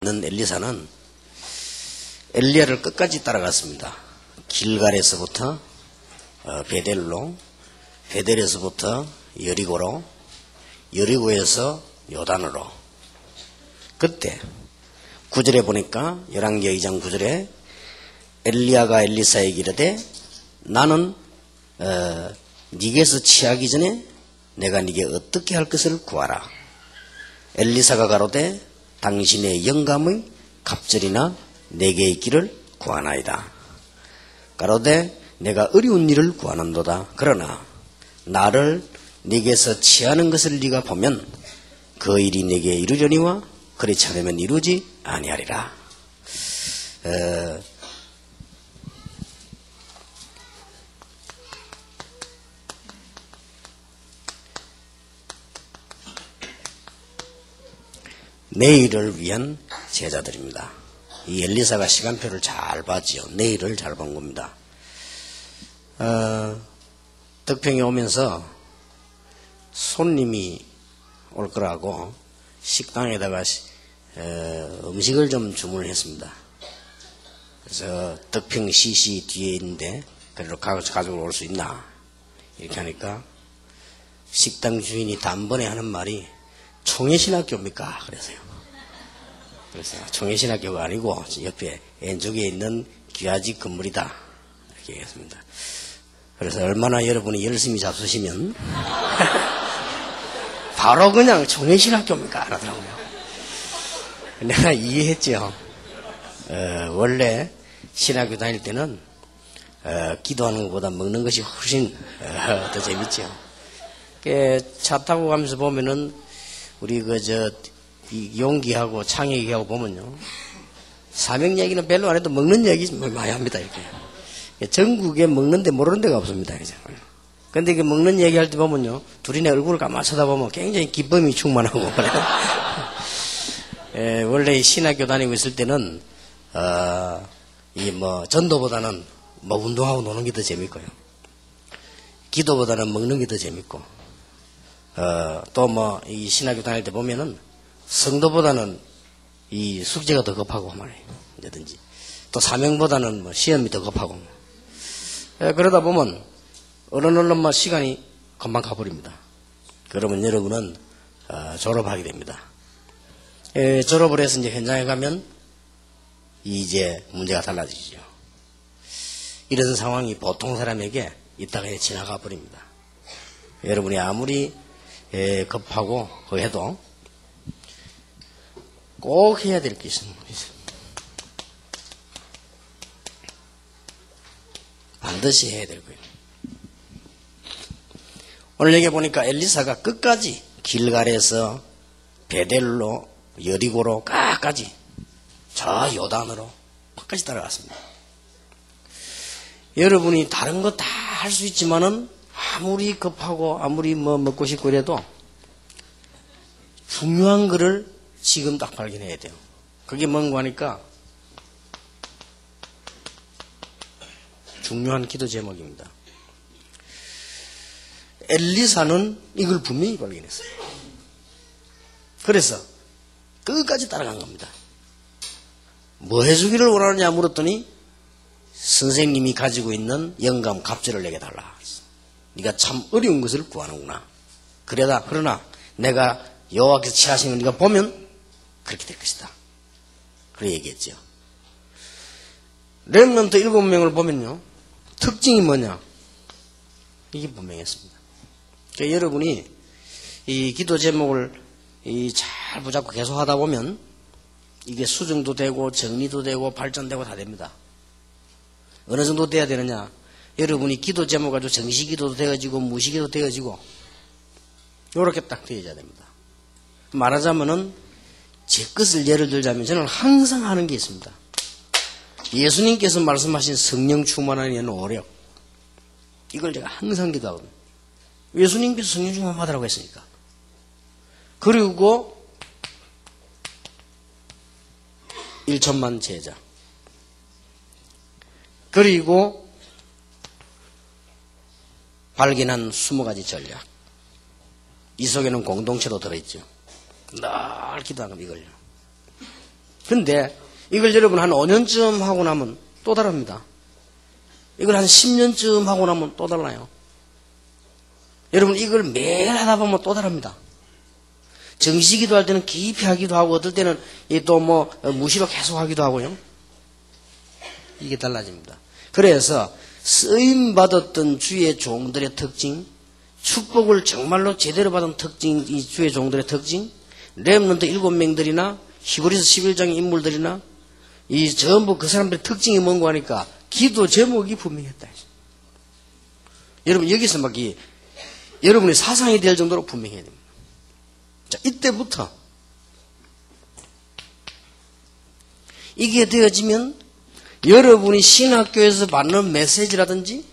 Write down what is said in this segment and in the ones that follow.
엘리사는 엘리야를 끝까지 따라갔습니다. 길갈에서부터 베델로, 베델에서부터 여리고로, 여리고에서 요단으로. 그때 9절에 보니까 열왕기하 2장 9절에 엘리야가 엘리사에게 이르되 나는 네게서 취하기 전에 내가 네게 어떻게 할 것을 구하라. 엘리사가 가로되 당신의 영감의 갑절이나 내게 있기를 구하나이다. 가로되 내가 어려운 일을 구하는도다. 그러나 나를 네게서 취하는 것을 네가 보면 그 일이 내게 이루려니와 그렇지 않으면 이루지 아니하리라. 내일을 위한 제자들입니다. 이 엘리사가 시간표를 잘 봤지요. 내일을 잘 본 겁니다. 덕평에 오면서 손님이 올 거라고 식당에다가 음식을 좀 주문을 했습니다. 그래서 덕평 CC 뒤에 있는데 그래도 가족으로 올 수 있나 이렇게 하니까 식당 주인이 단번에 하는 말이 총회신학교입니까? 그래서요. 그래서 총회신학교가 아니고 옆에 N쪽에 있는 귀화집 건물이다 이렇게 얘기했습니다. 그래서 얼마나 여러분이 열심히 잡수시면 바로 그냥 총회신학교입니까? 그러더라고요. 내가 이해했죠. 원래 신학교 다닐 때는 기도하는 것보다 먹는 것이 훨씬 더 재밌죠. 차 타고 가면서 보면은 우리 용기하고 창의기하고 보면요. 사명 얘기는 별로 안 해도 먹는 얘기 많이 합니다, 이렇게. 전국에 먹는데 모르는 데가 없습니다, 이제. 근데 그 먹는 얘기 할 때 보면요. 둘이네 얼굴을 가만 쳐다보면 굉장히 기쁨이 충만하고, 그래요. 원래 신학교 다니고 있을 때는, 전도보다는 운동하고 노는 게 더 재밌고요. 기도보다는 먹는 게 더 재밌고, 이 신학교 다닐 때 보면은 성도보다는 이 숙제가 더 급하고 말이에요. 언제든지. 또 사명보다는 시험이 더 급하고. 그러다 보면 어느 시간이 금방 가버립니다. 그러면 여러분은 졸업하게 됩니다. 졸업을 해서 이제 현장에 가면 이제 문제가 달라지죠. 이런 상황이 보통 사람에게 있다가 지나가 버립니다. 여러분이 아무리 급하고 해도 꼭 해야 될 게 있습니다. 반드시 해야 될 거예요. 오늘 여기 보니까 엘리사가 끝까지 길갈에서 베델로 여리고로 끝까지 저 요단으로 끝까지 따라갔습니다. 여러분이 다른 거 다 할 수 있지만은 아무리 급하고 아무리 먹고 싶고 이래도 중요한 거를 지금 딱 발견해야 돼요. 그게 뭔가 하니까 중요한 기도 제목입니다. 엘리사는 이걸 분명히 발견했어요. 그래서 끝까지 따라간 겁니다. 뭐 해주기를 원하느냐 물었더니 선생님이 가지고 있는 영감 갑절을 내게 달라. 네가 참 어려운 것을 구하는구나. 그러나 내가 여호와께서 취하시는 걸 네가 보면 그렇게 될 것이다. 그래 얘기했죠. 렘넌트 7명을 보면요. 특징이 뭐냐? 이게 분명했습니다. 그러니까 여러분이 이 기도 제목을 잘 붙잡고 계속 하다 보면 이게 수정도 되고 정리도 되고 발전되고 다 됩니다. 어느 정도 돼야 되느냐? 여러분이 기도 제목 가지고 정시기도도 되어지고 무시기도 되어지고 이렇게 딱 되어져야 됩니다. 말하자면은 제 것을 예를 들자면 저는 항상 하는 게 있습니다. 예수님께서 말씀하신 성령 충만한 이는 오력. 이걸 제가 항상 기도하거든요. 예수님께서 성령 충만하다라고 했으니까. 그리고 1천만 제자. 그리고 발견한 20가지 전략. 이 속에는 공동체도 들어있죠. 늘 기도하는 이걸요. 근데 이걸 여러분 한 5년쯤 하고 나면 또 다릅니다. 이걸 한 10년쯤 하고 나면 또 달라요. 여러분 이걸 매일 하다 보면 또 다릅니다. 정시기도 할 때는 깊이 하기도 하고 어떨 때는 또 뭐 무시로 계속 하기도 하고요. 이게 달라집니다. 그래서 쓰임받았던 주의 종들의 특징, 축복을 정말로 제대로 받은 특징, 이 주의 종들의 특징, 렘넌트 7명들이나 히브리서 11장의 인물들이나 이 전부 그 사람들의 특징이 뭔가 하니까 기도 제목이 분명했다. 여러분 여기서 막 여러분의 사상이 될 정도로 분명해야 됩니다. 자, 이때부터 이게 되어지면 여러분이 신학교에서 받는 메시지라든지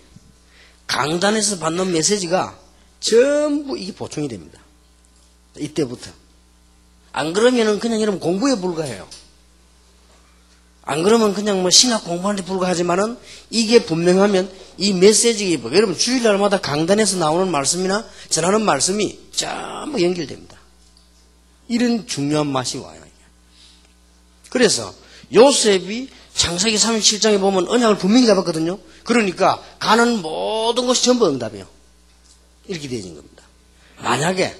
강단에서 받는 메시지가 전부 이게 보충이 됩니다. 이때부터. 안 그러면은 그냥 여러분 공부에 불과해요. 안 그러면 그냥 뭐 신학 공부하는 데 불과하지만은 이게 분명하면 이 메시지, 여러분 주일날마다 강단에서 나오는 말씀이나 전하는 말씀이 전부 연결됩니다. 이런 중요한 맛이 와요. 그래서 요셉이 창세기 37장에 보면 언약을 분명히 잡았거든요. 그러니까 가는 모든 것이 전부 응답이에요. 이렇게 되어진 겁니다. 만약에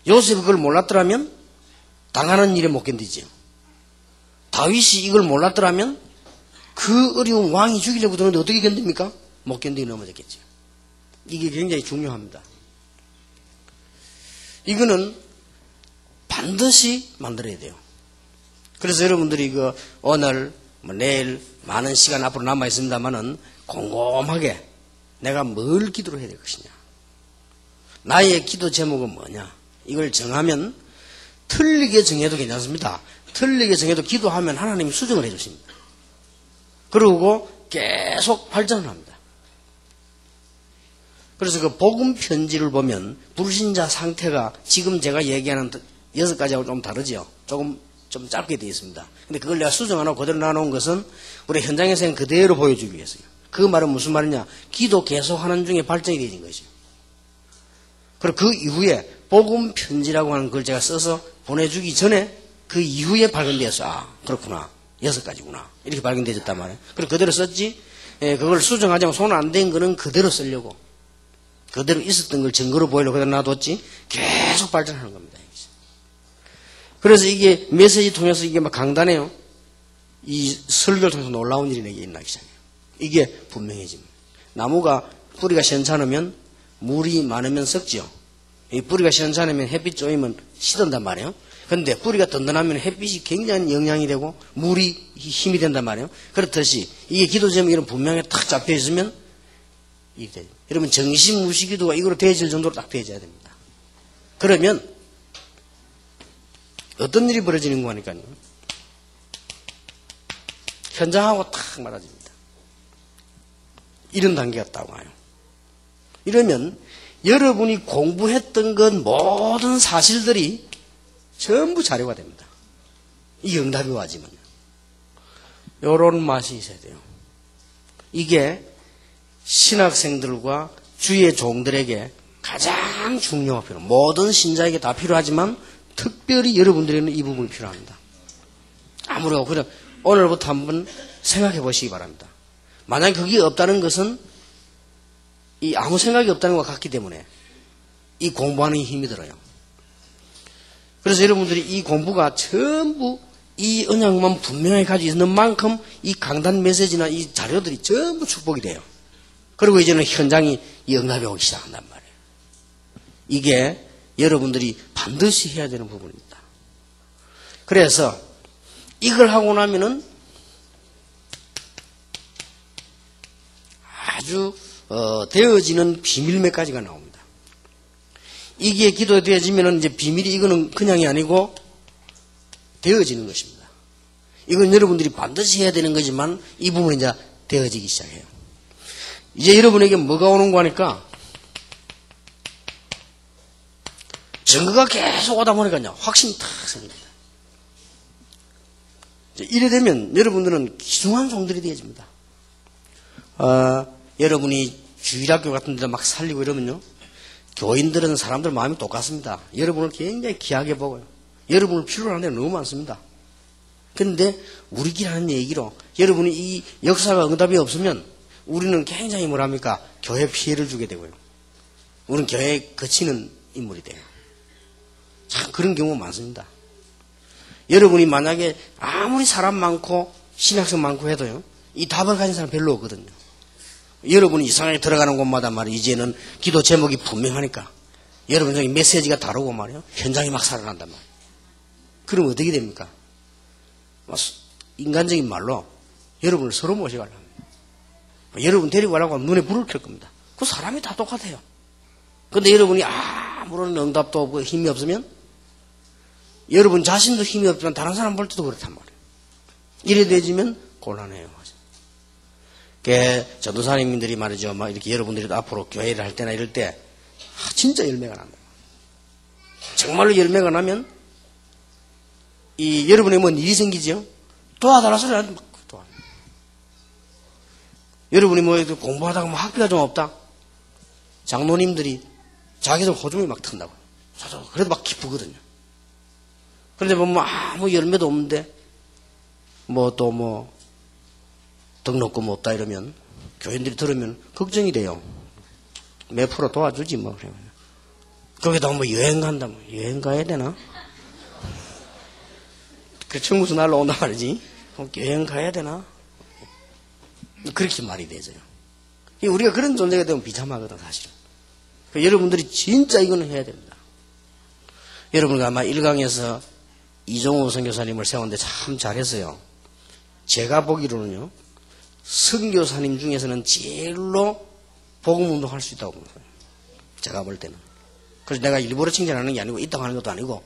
요셉이 그걸 몰랐더라면 당하는 일에 못 견디지요. 다윗이 이걸 몰랐더라면 그 어려운 왕이 죽이려고 드는데 어떻게 견딥니까? 못 견디고 넘어졌겠죠. 이게 굉장히 중요합니다. 이거는 반드시 만들어야 돼요. 그래서 여러분들이 오늘 내일 많은 시간 앞으로 남아 있습니다만은 곰곰하게 내가 뭘 기도를 해야 될 것이냐, 나의 기도 제목은 뭐냐, 이걸 정하면 틀리게 정해도 괜찮습니다. 틀리게 정해도 기도하면 하나님이 수정을 해 주십니다. 그리고 계속 발전을 합니다. 그래서 그 복음 편지를 보면 불신자 상태가 지금 제가 얘기하는 6가지하고 좀 다르죠. 좀 짧게 되어 있습니다. 근데 그걸 내가 수정 안 하고 그대로 놔놓은 것은 우리 현장에서는 그대로 보여주기 위해서요. 그 말은 무슨 말이냐? 기도 계속하는 중에 발전이 되어진 것이죠. 그리고 그 이후에 복음 편지라고 하는 걸 제가 써서 보내주기 전에 그 이후에 발견되었어. 아, 그렇구나. 6가지구나. 이렇게 발견되었단 말이에요. 그리고 그대로 썼지. 그걸 수정하지 않고 손 안 댄 거는 그대로 쓰려고. 그대로 있었던 걸 증거로 보이려고 그대로 놔뒀지. 계속 발전하는 겁니다. 그래서 이게 메시지 통해서 이게 막 강단해요. 이 설교를 통해서 놀라운 일이 내게 일어나기 시작해요. 이게 분명해집니다. 나무가 뿌리가 시원찮으면 물이 많으면 썩죠. 이 뿌리가 시원찮으면 햇빛 쪼이면 시든단 말이에요. 그런데 뿌리가 든든하면 햇빛이 굉장히 영향이 되고 물이 힘이 된단 말이에요. 그렇듯이 이게 기도 제목이 이런 분명하게 탁 잡혀 있으면 이게 돼요. 여러분 정신무시 기도가 이거로 되어질 정도로 딱 되어져야 됩니다. 그러면 어떤 일이 벌어지는 거니까요. 현장하고 탁 맞아집니다. 이런 단계가 딱 와요. 이러면 여러분이 공부했던 것 모든 사실들이 전부 자료가 됩니다. 이게 응답이 와지면. 요런 맛이 있어야 돼요. 이게 신학생들과 주의 종들에게 가장 중요하고 필요해요. 모든 신자에게 다 필요하지만 특별히 여러분들에게는 이 부분이 필요합니다. 아무래도 그냥 오늘부터 한번 생각해 보시기 바랍니다. 만약에 그게 없다는 것은 이 아무 생각이 없다는 것과 같기 때문에 이 공부하는 힘이 들어요. 그래서 여러분들이 이 공부가 전부 이 언약만 분명하게 가지고 있는 만큼 이 강단 메시지나 이 자료들이 전부 축복이 돼요. 그리고 이제는 현장이 이 응답이 오기 시작한단 말이에요. 이게 여러분들이 반드시 해야 되는 부분입니다. 그래서 이걸 하고 나면은 아주 되어지는 비밀 몇 가지가 나옵니다. 이게 기도되어지면은 이제 비밀이 이거는 그냥이 아니고 되어지는 것입니다. 이건 여러분들이 반드시 해야 되는 거지만 이 부분이 이제 되어지기 시작해요. 이제 여러분에게 뭐가 오는 거 하니까 증거가 계속 오다 보니까요, 확신이 탁 생깁니다. 이래 되면 여러분들은 귀중한 종들이 되어집니다. 여러분이 주일학교 같은 데 막 살리고 이러면요, 교인들은 사람들 마음이 똑같습니다. 여러분을 굉장히 귀하게 보고요. 여러분을 필요로 하는 데가 너무 많습니다. 근데 우리끼리 하는 얘기로 여러분이 이 역사가 응답이 없으면 우리는 굉장히 뭐랍니까? 교회 피해를 주게 되고요. 우리는 교회에 거치는 인물이 돼요. 참 그런 경우 많습니다. 여러분이 만약에 아무리 사람 많고 신학생 많고 해도요. 이 답을 가진 사람 별로 없거든요. 여러분이 이상하게 들어가는 곳마다 말이에요. 이제는 기도 제목이 분명하니까 여러분 중에 메시지가 다르고 말이에요. 현장이 막 살아난단 말이에요. 그럼 어떻게 됩니까? 인간적인 말로 여러분을 서로 모셔가려고 합니다. 여러분 데리고 가려고 하면 눈에 불을 켤 겁니다. 그 사람이 다 똑같아요. 근데 여러분이 아무런 응답도 없고 힘이 없으면 여러분 자신도 힘이 없지만 다른 사람 볼 때도 그렇단 말이에요. 이래 되지면 곤란해요. 전도사님들이 말이죠. 막 이렇게 여러분들이 앞으로 교회를 할 때나 이럴 때 진짜 열매가 난다. 정말로 열매가 나면 이 여러분의 뭔 일이 생기죠? 도와달라 소리 하는데 막 도와. 여러분이 뭐 공부하다가 뭐 학비가 좀 없다. 장로님들이 자기들 호중이 막 튼다고. 그래도 막 기쁘거든요. 그런데 뭐 아무 열매도 없는데 뭐 또 뭐 등록금 뭐 없다 이러면 교인들이 들으면 걱정이 돼요. 몇 프로 도와주지 뭐. 거기다 뭐 여행 간다 뭐. 여행 가야 되나? 그 청구서 날로 온단 말이지. 여행 가야 되나? 그렇게 말이 되죠. 우리가 그런 존재가 되면 비참하거든 사실은. 여러분들이 진짜 이거는 해야 됩니다. 여러분가 아마 1강에서 이종우 선교사님을 세웠는데 참 잘했어요. 제가 보기로는요. 선교사님 중에서는 제일로 복음운동 할 수 있다고 봅니다. 제가 볼 때는. 그래서 내가 일부러 칭찬하는 게 아니고 있다고 하는 것도 아니고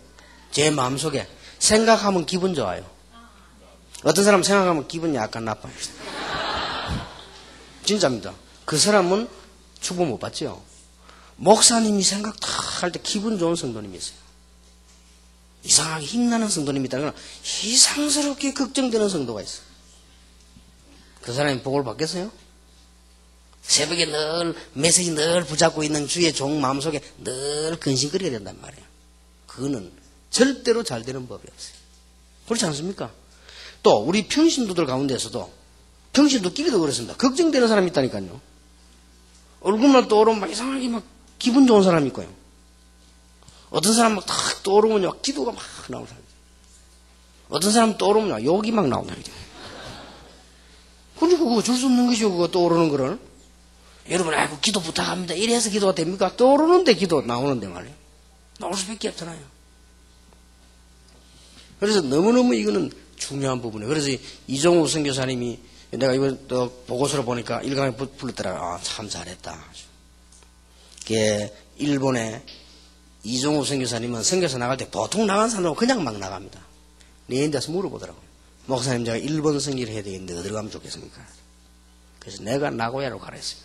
제 마음속에 생각하면 기분 좋아요. 어떤 사람 생각하면 기분이 약간 나빠요. 진짜입니다. 그 사람은 축복 못 받죠. 목사님이 생각 다 할 때 기분 좋은 성도님이 있어요. 이상하게 힘나는 성도님이 있다거나 이상스럽게 걱정되는 성도가 있어요. 그 사람이 복을 받겠어요? 새벽에 늘 메시지 늘 붙잡고 있는 주의 종 마음속에 늘 근심거리게 된단 말이에요. 그거는 절대로 잘 되는 법이 없어요. 그렇지 않습니까? 또 우리 평신도들 가운데서도 평신도끼리도 그렇습니다. 걱정되는 사람이 있다니까요. 얼굴만 떠오르면 막 이상하게 막 기분 좋은 사람이 있고요. 어떤 사람 막 탁 떠오르면 막 기도가 막 나오는 사람. 어떤 사람 떠오르면 욕이 막 나온다. 그러니까 그거 줄 수 없는 것이요. 그거 떠오르는 거를. 여러분, 아이고, 기도 부탁합니다. 이래서 기도가 됩니까? 떠오르는데 기도 나오는데 말이에요. 나올 수밖에 없잖아요. 그래서 너무너무 이거는 중요한 부분이에요. 그래서 이종우 선교사님이 내가 이번 또 보고서를 보니까 1강에 불렀더라. 참 잘했다. 일본의 이종우 선교사님은 선교사 나갈 때 보통 나간 사람은 그냥 막 나갑니다. 내인 데서 물어보더라고요. 목사님 제가 일본 선교를 해야 되겠는데 어디로 가면 좋겠습니까? 그래서 내가 나고야로 가라 했어요.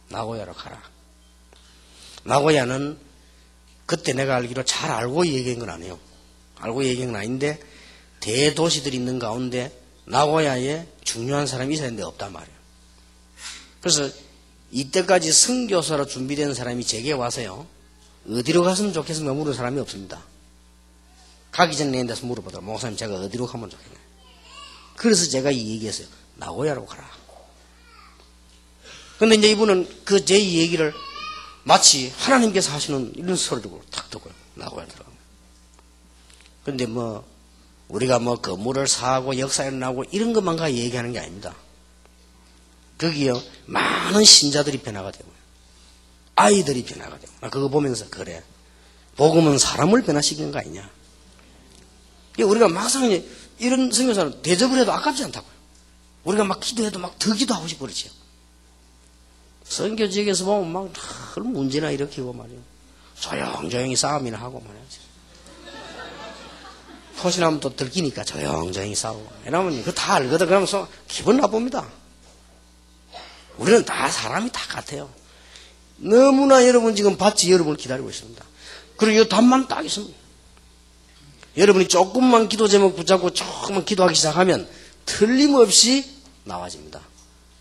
나고야로 가라. 나고야는 그때 내가 알기로 잘 알고 얘기한 건 아니에요. 알고 얘기한 건 아닌데 대도시들이 있는 가운데 나고야에 중요한 사람이 있어야 되는데 없단 말이에요. 그래서 이때까지 선교사로 준비된 사람이 제게 와서요. 어디로 갔으면 좋겠습니까? 물은 사람이 없습니다. 가기 전에 내 데서 물어보더라고요. 목사님 제가 어디로 가면 좋겠나요? 그래서 제가 이 얘기했어요. 나고야로 가라. 근데 이제 이분은 그 제 얘기를 마치 하나님께서 하시는 이런 소리를 탁 듣고요. 나고야 들어가요. 근데 뭐 우리가 뭐 건물을 사고 역사에 나고 이런 것만 가 얘기하는 게 아닙니다. 거기요 많은 신자들이 변화가 되고 아이들이 변화가 되고 그거 보면서 그래 복음은 사람을 변화시키는 거 아니냐. 우리가 막상 이런 선교사는 대접을 해도 아깝지 않다고요. 우리가 막 기도해도 막 더 기도하고 싶어 그러지요. 선교 지역에서 보면 막 문제나 일으키고 말이에요. 조용조용히 싸움이나 하고 말이죠. 혹시나면 또 들키니까 조용조용히 싸우고 이러면 그거 다 알거든. 그러면서 기분 나쁩니다. 우리는 다 사람이 다 같아요. 너무나 여러분 지금 밭이 여러분을 기다리고 있습니다. 그리고 이 답만 딱 있습니다. 여러분이 조금만 기도 제목 붙잡고 조금만 기도하기 시작하면 틀림없이 나와집니다.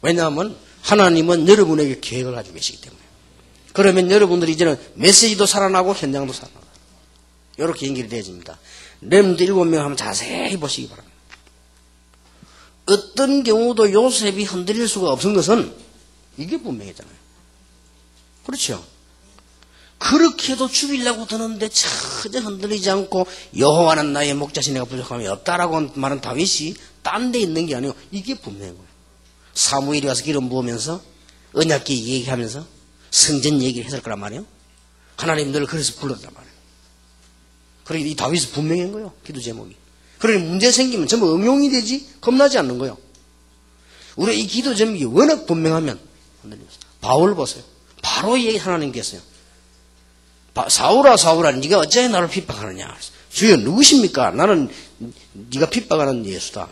왜냐하면 하나님은 여러분에게 계획을 가지고 계시기 때문에. 그러면 여러분들이 이제는 메시지도 살아나고 현장도 살아나고 이렇게 연결이 되어집니다. 렘드 7명 한번 자세히 보시기 바랍니다. 어떤 경우도 요셉이 흔들릴 수가 없은 것은 이게 분명했잖아요. 그렇죠? 그렇게도 죽이려고 드는데 전혀 흔들리지 않고 여호와는 나의 목자시 내가 부족함이 없다라고 말한 다윗이 딴 데 있는 게 아니고 이게 분명한 거예요. 사무엘이 와서 기름 부으면서 언약궤 얘기하면서 성전 얘기를 했을 거란 말이에요. 하나님 너를 그래서 불렀단 말이에요. 그러니까 이 다윗은 분명한 거예요. 기도 제목이. 그러니 문제 생기면 전부 응용이 되지 겁나지 않는 거예요. 우리 이 기도 제목이 워낙 분명하면 바울 보세요. 바로 얘기 하나님께서요. 사울아 사울아 네가 어찌 나를 핍박하느냐. 주여 누구십니까? 나는 네가 핍박하는 예수다.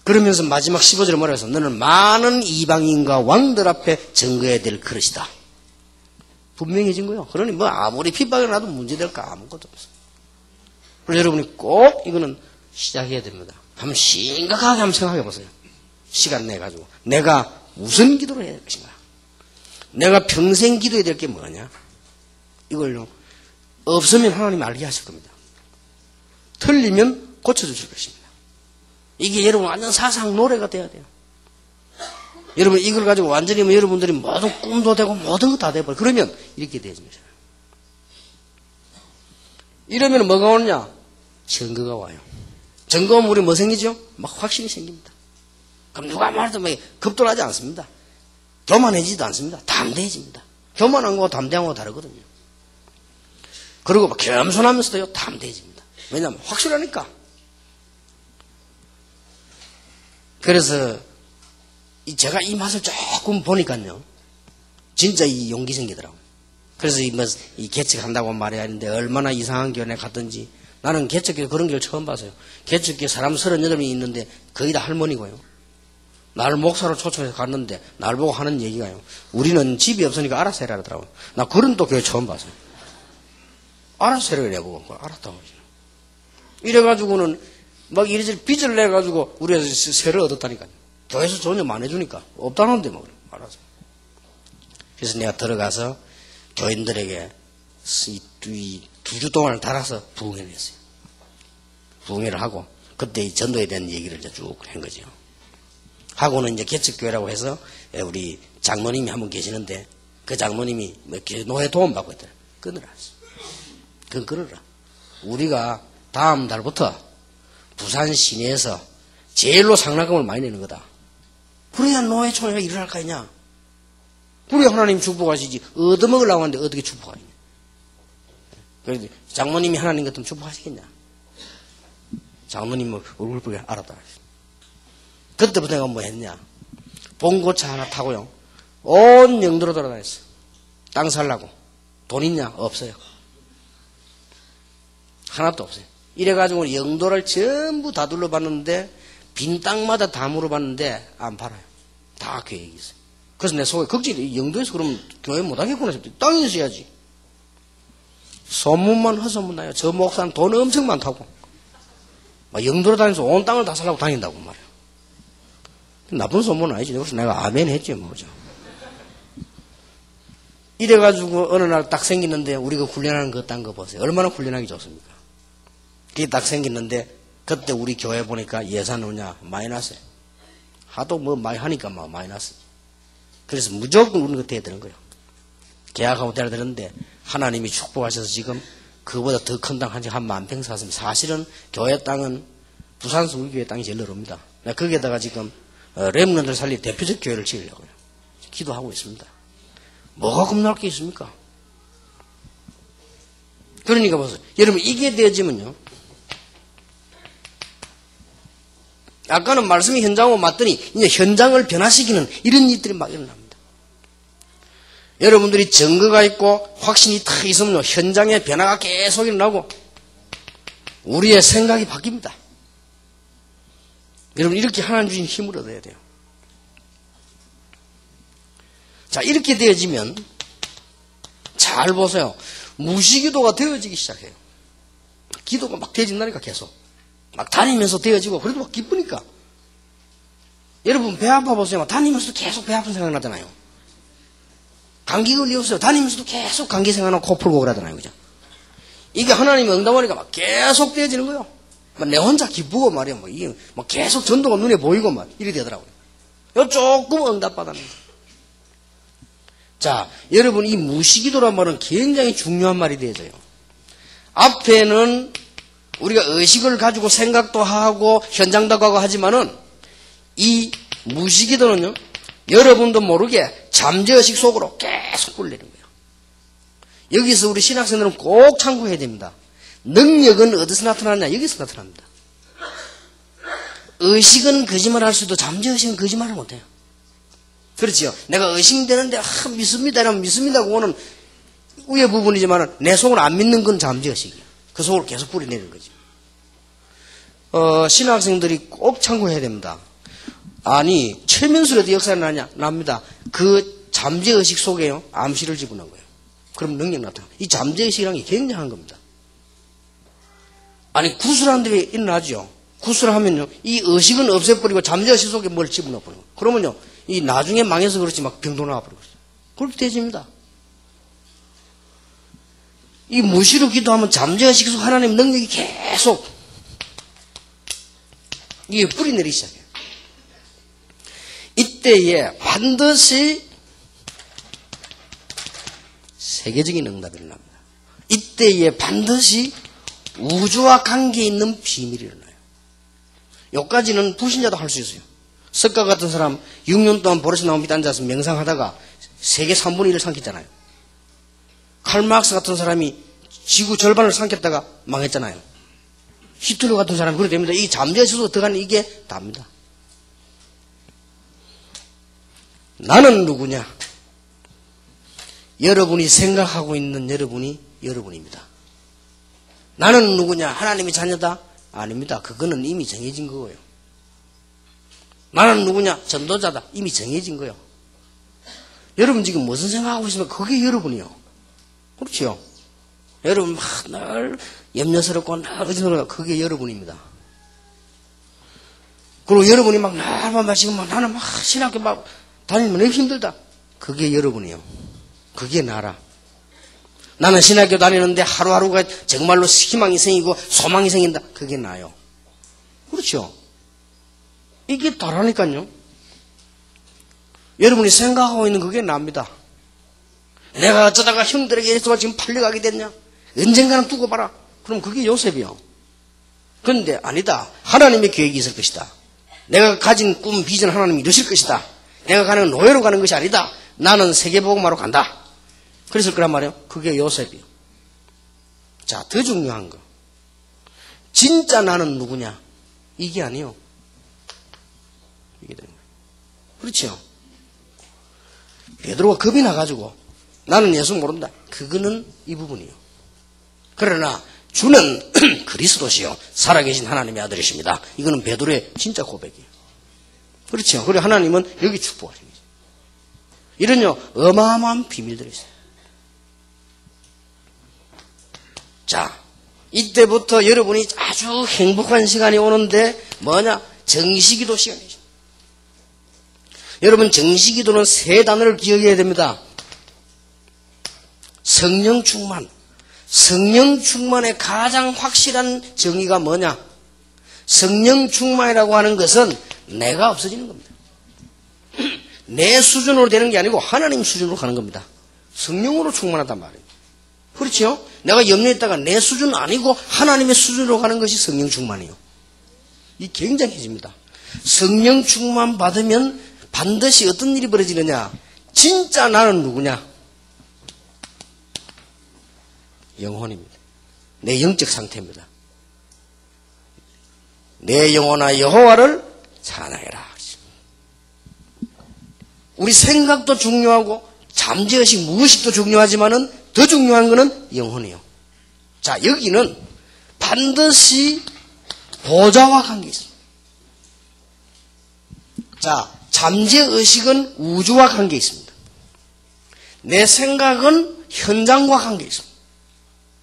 그러면서 마지막 15절에 뭐라 해서 너는 많은 이방인과 왕들 앞에 증거해야 될 그릇이다. 분명해진 거예요. 그러니 뭐 아무리 핍박이 나도 문제될까 아무것도 없어요. 그래서 여러분이 꼭 이거는 시작해야 됩니다. 한번 심각하게 한번 생각해 보세요. 시간 내가지고 내가 무슨 기도를 해야 될 것인가. 내가 평생 기도해야 될 게 뭐냐. 이걸요. 없으면 하나님이 알게 하실 겁니다. 틀리면 고쳐주실 것입니다. 이게 여러분 완전 사상 노래가 돼야 돼요. 여러분 이걸 가지고 완전히 뭐 여러분들이 모든 꿈도 되고 모든 거 다 돼버려. 그러면 이렇게 되어집니다. 이러면 뭐가 오느냐? 증거가 와요. 증거 오면 우리 뭐 생기죠? 막 확신이 생깁니다. 그럼 누가 말해도 막 급돌하지 않습니다. 교만해지지도 않습니다. 담대해집니다. 교만한 거와 담대한 거가 다르거든요. 그리고 막 겸손하면서도요 담대해집니다. 왜냐하면 확실하니까. 그래서 제가 이 맛을 조금 보니까요 진짜 이 용기 생기더라고요. 그래서 이 개척한다고 말해야 하는데 얼마나 이상한 교회 갔든지 나는 개척교회 그런 걸 처음 봤어요. 개척교회 사람 38명이 있는데 거의 다 할머니고요. 나를 목사로 초청해서 갔는데 날 보고 하는 얘기가요. 우리는 집이 없으니까 알아서 해라 하더라고요. 나 그런 또 교회 처음 봤어요. 알아서 해라 그래보고 알았다고 하죠. 이래가지고는 막 이리저리 빚을 내가지고 우리가 세를 얻었다니까요. 교회에서 전혀 안 해주니까 없다는데 뭐 알아서. 그래서 내가 들어가서 교인들에게 이 2주 동안을 달아서 부흥회를 했어요. 부흥회를 하고 그때 이 전도에 대한 얘기를 이제 쭉 한 거죠. 하고는 이제 개척교회라고 해서 우리 장모님이 한 분 계시는데 그 장모님이 노예 도움 받고 있더라. 끊으라. 그건 끊으라. 우리가 다음 달부터 부산 시내에서 제일로 상납금을 많이 내는 거다. 그래야 노예총회가 일을 할 거 아니냐. 그래야 하나님 축복하시지. 얻어먹으려고 하는데 어떻게 축복하냐. 그래서 장모님이 하나님 같으면 축복하시겠냐. 장모님은 얼굴 보게 알았다. 그때부터 내가 뭐 했냐. 봉고차 하나 타고요. 온 영도로 돌아다녔어. 땅 살라고. 돈 있냐? 없어요. 하나도 없어요. 이래가지고 영도를 전부 다 둘러봤는데 빈 땅마다 다 물어봤는데 안 팔아요. 다 계획이 있어요. 그래서 내 속에 걱정이 영도에서 그러면 교회 못하겠구나 싶더니 땅이 있어야지. 소문만 헛소문 나요. 저 목사는 돈 엄청 많다고. 막 영도로 다니면서 온 땅을 다 살라고 다닌다고 말이에요. 나쁜 소문은 아니지. 그래서 내가 아멘 했지 뭐죠. 이래가지고 어느 날 딱 생겼는데 우리가 훈련하는 그 딴 거 보세요. 얼마나 훈련하기 좋습니까? 그게 딱 생겼는데 그때 우리 교회 보니까 예산 오냐 마이너스. 하도 뭐 많이 하니까 막 마이너스. 그래서 무조건 우리는 그때 해야 되는 거예요. 계약하고 돼야 되는데 하나님이 축복하셔서 지금 그보다 더 큰 땅 한 10,000평 샀습니다. 사실은 교회 땅은 부산서 우리 교회 땅이 제일 넓습니다. 거기에다가 지금 렘넌트를 살릴 대표적 교회를 지으려고요. 기도하고 있습니다. 뭐가 겁날 게 있습니까? 그러니까 보세요. 여러분 이게 되어지면요. 아까는 말씀이 현장하고 맞더니 이제 현장을 변화시키는 이런 일들이 막 일어납니다. 여러분들이 증거가 있고 확신이 탁 있으면 현장의 변화가 계속 일어나고 우리의 생각이 바뀝니다. 여러분 이렇게 하나님 주신 힘을 얻어야 돼요. 자 이렇게 되어지면 잘 보세요. 무시기도가 되어지기 시작해요. 기도가 막 되어진다니까 계속. 막 다니면서 되어지고 그래도 막 기쁘니까. 여러분 배 아파 보세요. 다니면서도 계속 배 아픈 생각 나잖아요. 감기 걸리었어요. 다니면서도 계속 감기 생각나고 코 풀고 그러잖아요. 그죠? 이게 하나님의 응답하니까 막 계속 되어지는 거예요. 내 혼자 기쁘고 말이야. 이게 계속 전도가 눈에 보이고 이래 되더라고요. 요 조금 응답받았는데. 자, 여러분, 이 무시기도란 말은 굉장히 중요한 말이 되어져요. 앞에는 우리가 의식을 가지고 생각도 하고 현장도 가고 하지만은 이 무시기도는요, 여러분도 모르게 잠재의식 속으로 계속 굴리는 거예요. 여기서 우리 신학생들은 꼭 참고해야 됩니다. 능력은 어디서 나타나냐? 여기서 나타납니다. 의식은 거짓말할 수도 잠재의식은 거짓말을 못해요. 그렇지요. 내가 의심되는데 믿습니다 이러면 믿습니다고 오는 위의 부분이지만 내 속을 안 믿는 건 잠재의식이에요. 그 속으로 계속 뿌리내리는 거죠. 신학생들이 꼭 참고해야 됩니다. 아니 최면술에도 역사가 나냐? 납니다. 그 잠재의식 속에요 암시를 집어넣은 거예요. 그럼 능력 나타나. 이 잠재의식이라는 게 굉장한 겁니다. 아니 구술하는 일이 일어나죠. 구술하면요 이 의식은 없애버리고 잠재의식 속에 뭘 집어넣어버리는 거예요. 그러면요 이 나중에 망해서 그렇지 막 병도 나와버리고 있어요. 그렇게 되집니다. 이 무시로 기도하면 잠재의식 속 하나님의 능력이 계속 이게 뿌리내리기 시작해요. 이때에 반드시 세계적인 응답이 일어납니다. 이때에 반드시 우주와 관계 있는 비밀이 일어나요. 여기까지는 불신자도 할 수 있어요. 석가 같은 사람 6년 동안 버릇이 나온 밑에 앉아서 명상하다가 세계 3분의 1을 삼켰잖아요. 칼마르크스 같은 사람이 지구 절반을 삼켰다가 망했잖아요. 히틀러 같은 사람이 그렇게 됩니다. 이 잠재의식 속에 들어가는 이게 답니다. 나는 누구냐? 여러분이 생각하고 있는 여러분이 여러분입니다. 나는 누구냐? 하나님의 자녀다? 아닙니다. 그거는 이미 정해진 거고요. 나는 누구냐? 전도자다. 이미 정해진 거요. 여러분 지금 무슨 생각하고 있으면 그게 여러분이요. 그렇지요? 여러분 막 늘 염려스럽고 늘 어지러워 그게 여러분입니다. 그리고 여러분이 막 날만 마시고 막 나는 막 신학교 막 다니면 너무 힘들다. 그게 여러분이요. 그게 나라. 나는 신학교 다니는데 하루하루가 정말로 희망이 생기고 소망이 생긴다. 그게 나요. 그렇죠? 이게 다라니까요. 여러분이 생각하고 있는 그게 납니다. 내가 어쩌다가 형들에게 예수가 지금 팔려가게 됐냐? 언젠가는 두고 봐라. 그럼 그게 요셉이요. 그런데 아니다. 하나님의 계획이 있을 것이다. 내가 가진 꿈, 비전 하나님이 이루실 것이다. 내가 가는 노예로 가는 것이 아니다. 나는 세계복음화로 간다. 그랬을 거란 말이에요. 그게 요셉이요. 자, 더 중요한 거. 진짜 나는 누구냐? 이게 아니요. 이게 되는 거예요. 그렇죠? 베드로가 겁이 나가지고 나는 예수 모른다. 그거는 이 부분이요. 그러나 주는 그리스도시요 살아계신 하나님의 아들이십니다. 이거는 베드로의 진짜 고백이에요. 그렇죠? 그리고 하나님은 여기 축복하신 거죠. 이런요 어마어마한 비밀들이 있어요. 자, 이때부터 여러분이 아주 행복한 시간이 오는데 뭐냐? 정시기도 시간이죠. 여러분 정시기도는 세 단어를 기억해야 됩니다. 성령 충만. 성령 충만의 가장 확실한 정의가 뭐냐? 성령 충만이라고 하는 것은 내가 없어지는 겁니다. 내 수준으로 되는 게 아니고 하나님 수준으로 가는 겁니다. 성령으로 충만하단 말이에요. 그렇죠? 내가 염려했다가 내 수준 아니고 하나님의 수준으로 가는 것이 성령 충만이에요. 이 굉장해집니다. 성령 충만 받으면 반드시 어떤 일이 벌어지느냐? 진짜 나는 누구냐? 영혼입니다. 내 영적 상태입니다. 내 영혼아 여호와를 찬양해라. 우리 생각도 중요하고 잠재의식 무의식도 중요하지만은 더 중요한 것은 영혼이요. 자, 여기는 반드시 보좌와 관계 있습니다. 자, 잠재의식은 우주와 관계 있습니다. 내 생각은 현장과 관계 있습니다.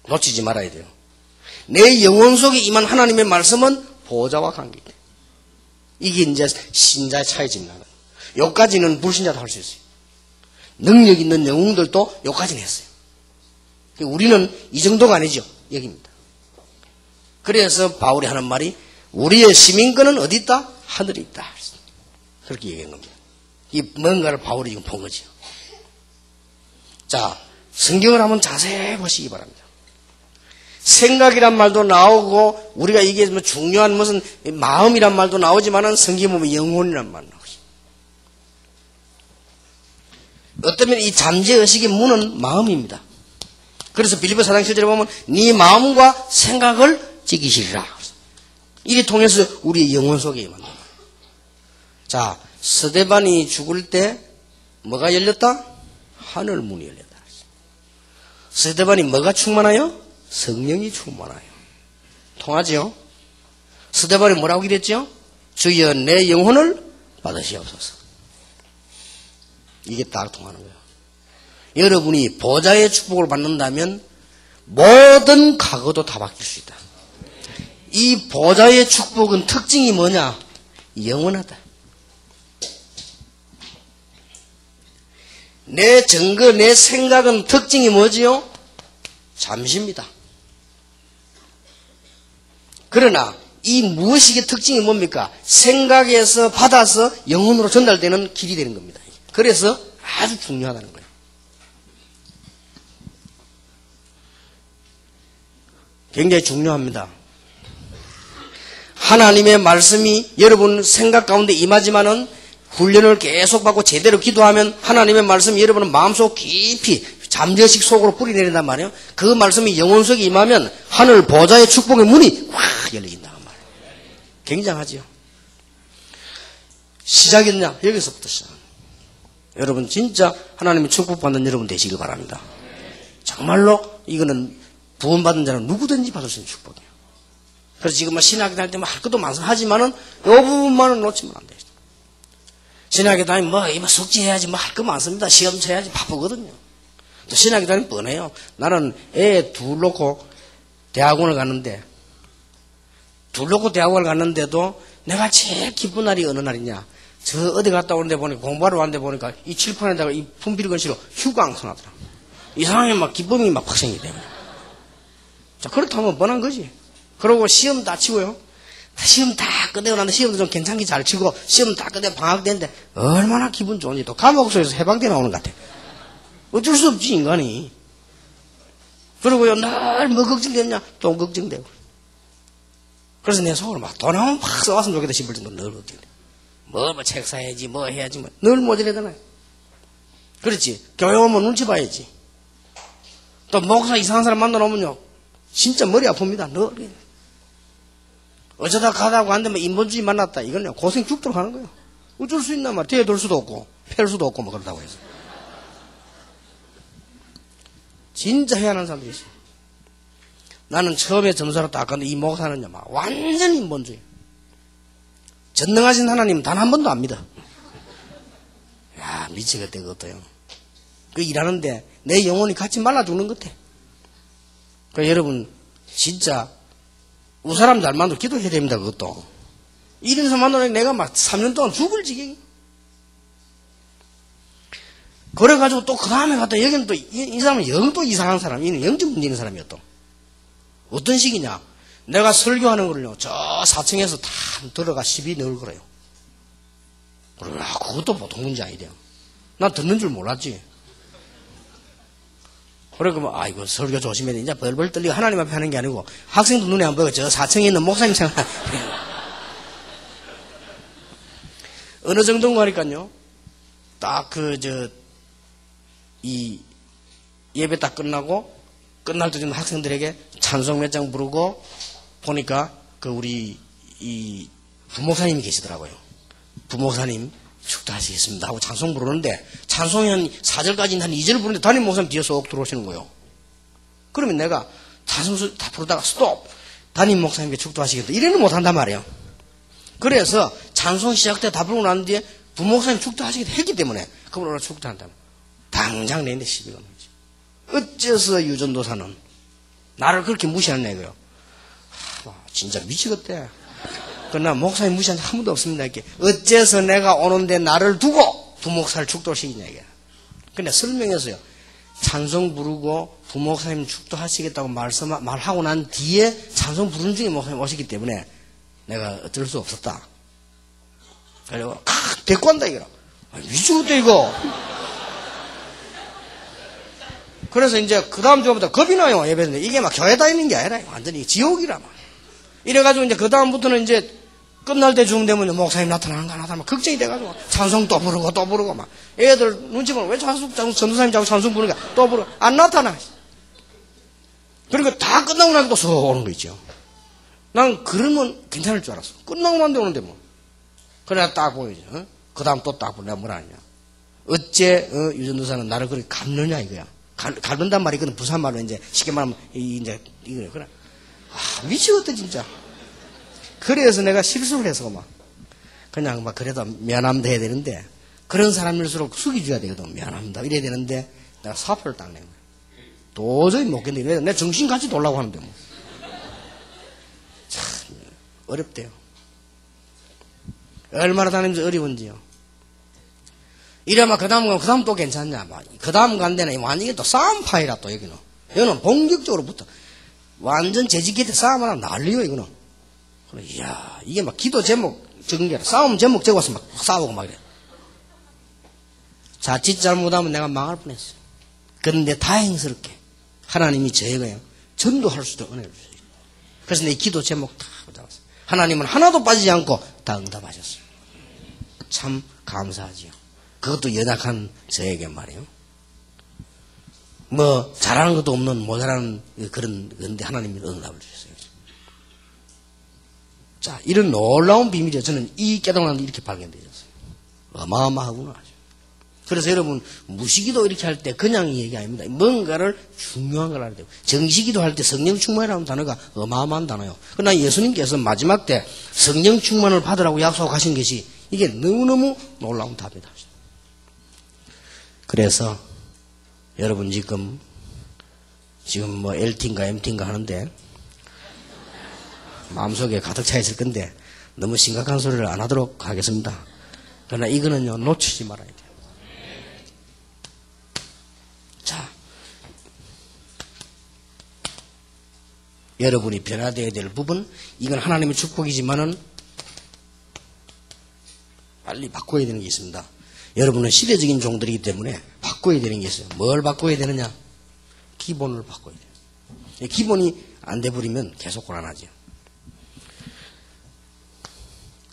놓치지 말아야 돼요. 내 영혼 속에 임한 하나님의 말씀은 보좌와 관계입니다. 이게 이제 신자의 차이집니다. 여기까지는 불신자도 할 수 있어요. 능력 있는 영웅들도 여기까지는 했어요. 우리는 이 정도가 아니죠. 여기입니다. 그래서 바울이 하는 말이 우리의 시민권은 어디 있다? 하늘에 있다. 그렇게 얘기한 겁니다. 이 뭔가를 바울이 지금 본 거죠. 자, 성경을 한번 자세히 보시기 바랍니다. 생각이란 말도 나오고 우리가 이게 뭐 중요한 무슨 마음이란 말도 나오지만은 성경 보면 영혼이란 말 나오죠. 어쩌면 이 잠재의식의 문은 마음입니다. 그래서 빌립보 4장 7절에 보면 네 마음과 생각을 지키시리라. 이를 통해서 우리의 영혼 속에 임한다. 자, 스데반이 죽을 때 뭐가 열렸다? 하늘 문이 열렸다. 스데반이 뭐가 충만하여? 성령이 충만하여. 통하죠? 스데반이 뭐라고 그랬죠? 주여 내 영혼을 받으시옵소서. 이게 딱 통하는 거예요. 여러분이 보좌의 축복을 받는다면 모든 과거도 다 바뀔 수 있다. 이 보좌의 축복은 특징이 뭐냐? 영원하다. 내 증거, 내 생각은 특징이 뭐지요? 잠시입니다. 그러나 이 무의식의 특징이 뭡니까? 생각에서 받아서 영혼으로 전달되는 길이 되는 겁니다. 그래서 아주 중요하다는 거예요. 굉장히 중요합니다. 하나님의 말씀이 여러분 생각 가운데 임하지만은 훈련을 계속 받고 제대로 기도하면 하나님의 말씀이 여러분은 마음속 깊이 잠재의식 속으로 뿌리내린단 말이에요. 그 말씀이 영혼 속에 임하면 하늘 보좌의 축복의 문이 확 열린단 말이에요. 굉장하지요. 시작이냐? 여기서부터 시작. 여러분 진짜 하나님의 축복받는 여러분 되시길 바랍니다. 정말로 이거는 구원받은 자는 누구든지 받을 수 있는 축복이에요. 그래서 지금 신학교 다닐 때 할 것도 많습니다. 하지만은 이 부분만은 놓치면 안 돼요. 신학교 다니면 이거 숙제해야지 할 거 많습니다. 시험 쳐야지 바쁘거든요. 또 신학교 다니면 뻔해요. 나는 애 둘 놓고 대학원을 갔는데 내가 제일 기쁜 날이 어느 날이냐? 저 어디 갔다 오는데 보니까 공부하러 왔는데 보니까 이 칠판에다가 이 품비리건시로 휴강 써놨더라. 이상하게 막 기쁨이 막 확생이 됩니다. 자, 그렇다면 뻔한 거지. 그러고 시험 다 치고요. 시험 다 끝내고 나는데 시험도 좀 괜찮게 잘 치고 시험 다 끝내고 방학 되는데 얼마나 기분 좋은지 또 감옥 속에서 해방돼 나오는 것 같아. 어쩔 수 없지 인간이. 그러고요 늘 뭐 걱정되냐? 또 걱정되고. 그래서 내 속으로 막 돈 한번 팍 써왔으면 좋겠다 싶을 정도로 늘 걱정돼. 뭐 책 사야지 뭐 해야지 늘 모자라잖아요. 그렇지. 교회 오면 눈치 봐야지. 또 목사 이상한 사람 만나놓으면요 진짜 머리 아픕니다. 늘. 어쩌다 가다가 안 되면 인본주의 만났다. 이건요 고생 죽도록 하는 거예요. 어쩔 수 있나 말. 뒤에 돌 수도 없고 팰 수도 없고 뭐 그렇다고 해서. 진짜 해야하는 사람들이 있어요. 나는 처음에 점수로 딱 갔는데 이 목사는요 막 완전히 인본주의. 전능하신 하나님 단 한 번도 안 믿어. 야 미치겠다 그것도요. 그 일하는데 내 영혼이 같이 말라 죽는 것 같아. 그러니까 여러분 진짜 우 사람 잘 만나도 기도해야 됩니다. 그것도 이런서 만나면 내가 막 3년 동안 죽을 지경이. 그래가지고 또 그 다음에 갔다 여기는 또 이 사람은 영 또 이상한 사람, 이는 영적 문제 있는 사람이야 또. 어떤 식이냐? 내가 설교하는 거를요 저 4층에서 다 들어가 시비 넣을 거래요. 그래, 그것도 보통 문제 아니래요. 나 듣는 줄 몰랐지. 그래, 그러면, 아이고, 설교 조심해야 돼. 이제 벌벌 떨리고 하나님 앞에 하는 게 아니고, 학생도 눈에 안 보이고, 저 4층에 있는 목사님 생각. 어느 정도인가 하니까요, 딱 이 예배 딱 끝나고, 끝날 때쯤 학생들에게 찬송 몇 장 부르고, 보니까, 우리, 이, 부목사님이 계시더라고요. 부목사님, 축도하시겠습니다 하고 찬송 부르는데 찬송이 한 4절까지 한 2절 부르는데 담임 목사님 뒤에 쏙 들어오시는 거예요. 그러면 내가 찬송 다 부르다가 스톱! 담임 목사님께 축도하시겠다 이래는 못한단 말이에요. 그래서 찬송 시작 때 다 부르고 난 뒤에 부목사님 축도하시겠다 했기 때문에 그분으로 축도한다면 당장 내는데 시비가 나지. 어째서 유전도사는 나를 그렇게 무시하는 애가요. 진짜 미치겠대. 그러나 목사님 무시한 적 한 번도 없습니다. 이렇게. 어째서 내가 오는데 나를 두고 부목사를 축도시키냐, 이게. 근데 설명해서요. 찬송 부르고 부목사님 축도하시겠다고 말하고 난 뒤에 찬송 부르는 중에 목사님 오셨기 때문에 내가 어쩔 수 없었다. 그래서 데리고 간다 이거라. 미치겠다 이거. 그래서 이제 그 다음 주부터 겁이 나요. 예배는 이게 막 교회 다니는 게 아니라 완전히 지옥이라 막. 이래가지고 이제 그 다음부터는 이제 끝날 때 중 되면 목사님 나타나는가 막 걱정이 돼가지고 찬송 또 부르고 막 애들 눈치 보면 왜 전도사님 자꾸 찬송 부르는가 또 부르고 안 나타나. 그러니까 다 끝나고 나면 또 서 오는 거 있죠. 난 그러면 괜찮을 줄 알았어. 끝나고 난데 오는데 뭐. 그래 딱 보이지. 어? 그 다음 또 딱 보고 내가 뭐라 하냐. 어째 유전도사는 나를 그렇게 갚느냐 이거야. 갚는단 말이 그건 부산말로 이제 쉽게 말하면 이제 이거래. 그래. 아 미치겠다 진짜. 그래서 내가 실수를 해서 막 그냥 막 그래도 미안합니다 해야 되는데 그런 사람일수록 숙여줘야 되거든. 미안합니다 이래야 되는데 내가 사표를 딱 낸 거야. 도저히 못 견디게 내 정신같이 돌라고 하는데 뭐. 참 어렵대요. 얼마나 다니면서 어려운지요. 이래만 그 다음 또 괜찮냐. 그 다음 간 데는 완전히 또 싸움파이라 또 여기는. 여기는 본격적으로 붙어. 완전 재직기때 싸움 하나 난리요 이거는. 그래, 이야 이게 막 기도 제목 적은 게 아니라 싸움 제목 적어서 막 싸우고 막 이래. 자칫 잘못하면 내가 망할 뻔했어요. 그런데 다행스럽게 하나님이 저에게 전도할 수도 은혜를 주세요. 그래서 내 기도 제목 다 잡았어요. 하나님은 하나도 빠지지 않고 다 응답하셨어요. 참 감사하지요. 그것도 연약한 저에게 말이에요. 뭐 잘하는 것도 없는 모자라는 그런 건데 하나님이 응답을 주셨어요. 자, 이런 놀라운 비밀이요. 저는 이 깨달음을 이렇게 발견되었어요. 어마어마하구나. 그래서 여러분 무시기도 이렇게 할 때 그냥 얘기 아닙니다. 뭔가를 중요한 걸 알아야 돼요. 정시기도 할 때 성령 충만이라는 단어가 어마어마한 단어예요. 그러나 예수님께서 마지막 때 성령 충만을 받으라고 약속하신 것이 이게 너무너무 놀라운 답이다. 그래서 여러분 지금 뭐 LT인가 MT인가 하는데 마음속에 가득 차 있을 건데 너무 심각한 소리를 안 하도록 하겠습니다. 그러나 이거는요 놓치지 말아야 돼요. 자, 여러분이 변화되어야 될 부분, 이건 하나님의 축복이지만은 빨리 바꿔야 되는 게 있습니다. 여러분은 시대적인 종들이기 때문에 바꿔야 되는 게 있어요. 뭘 바꿔야 되느냐? 기본을 바꿔야 돼요. 기본이 안 돼버리면 계속 곤란하죠.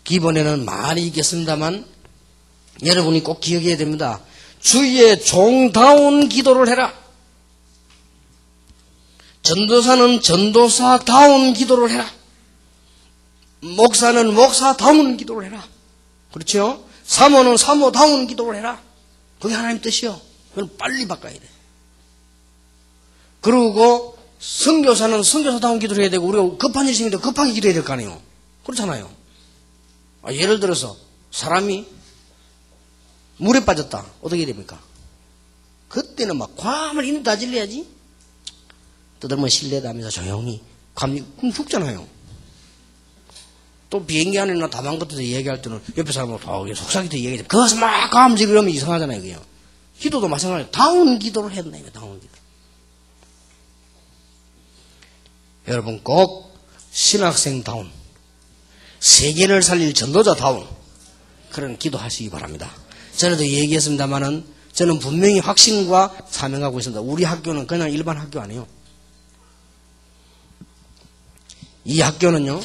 기본에는 많이 있겠습니다만 여러분이 꼭 기억해야 됩니다. 주의 종다운 기도를 해라. 전도사는 전도사다운 기도를 해라. 목사는 목사다운 기도를 해라. 그렇죠? 사모는 사모다운 기도를 해라. 그게 하나님 뜻이요. 그건 빨리 바꿔야 돼. 그리고 선교사는 선교사다운 기도를 해야 되고 우리가 급한 일이 생기면 급하게 기도해야 될 거 아니에요. 그렇잖아요. 예를 들어서 사람이 물에 빠졌다. 어떻게 됩니까? 그때는 막 괌을 이놈 다 질러야지. 떠들면 실례다 하면서 조용히 그럼 죽잖아요. 또 비행기 안에나 다방 같은 데 얘기할 때는 옆에 사람하고 속삭이도 얘기해. 거기서 막 감지 그러면 이상하잖아요. 그냥. 기도도 마찬가지로 다운 기도를 해야 된다. 다운 기도. 여러분 꼭 신학생 다운, 세계를 살릴 전도자 다운 그런 기도하시기 바랍니다. 전에도 얘기했습니다만은 저는 분명히 확신과 사명하고 있습니다. 우리 학교는 그냥 일반 학교 아니에요. 이 학교는요,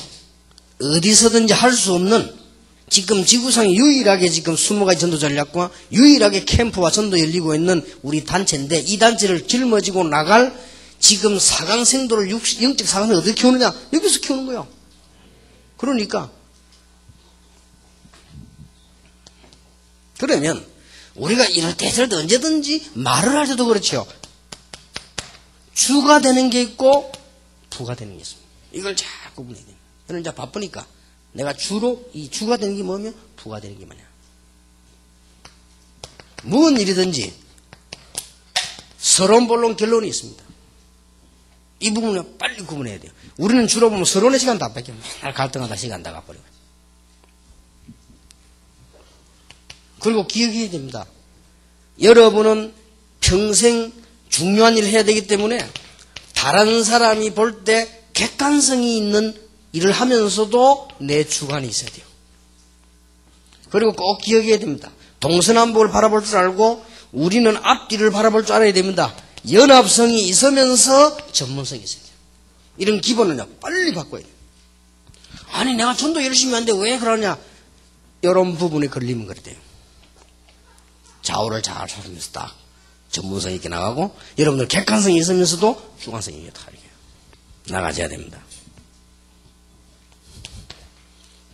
어디서든지 할 수 없는 지금 지구상에 유일하게 지금 20가지 전도 전략과 유일하게 캠프와 전도 열리고 있는 우리 단체인데 이 단체를 짊어지고 나갈 지금 사강생도를 영적 사강을 어떻게 키우느냐? 여기서 키우는 거예요. 그러니까 그러면 우리가 이럴 때 저럴 때 언제든지 말을 할 때도 그렇죠. 주가 되는 게 있고 부가 되는 게 있습니다. 이걸 잘 구분해야 됩니다. 저는 이제 바쁘니까 내가 주로 이 주가 되는 게 뭐면 부가 되는 게 뭐냐. 무슨 일이든지 서론본론 결론이 있습니다. 이 부분을 빨리 구분해야 돼요. 우리는 주로 보면 서론의 시간도 안 뺏겨. 맨날 갈등하다 시간 다 가버려요. 그리고 기억해야 됩니다. 여러분은 평생 중요한 일을 해야 되기 때문에 다른 사람이 볼 때 객관성이 있는 일을 하면서도 내 주관이 있어야 돼요. 그리고 꼭 기억해야 됩니다. 동서남북을 바라볼 줄 알고 우리는 앞뒤를 바라볼 줄 알아야 됩니다. 연합성이 있으면서 전문성이 있어야 돼요. 이런 기본을 빨리 바꿔야 돼요. 아니 내가 전도 열심히 하는데 왜 그러냐. 이런 부분에 걸리면 그래 돼요. 좌우를 잘 찾으면서 딱 전문성 있게 나가고 여러분들 객관성이 있으면서도 주관성이 있게 나가줘야 됩니다.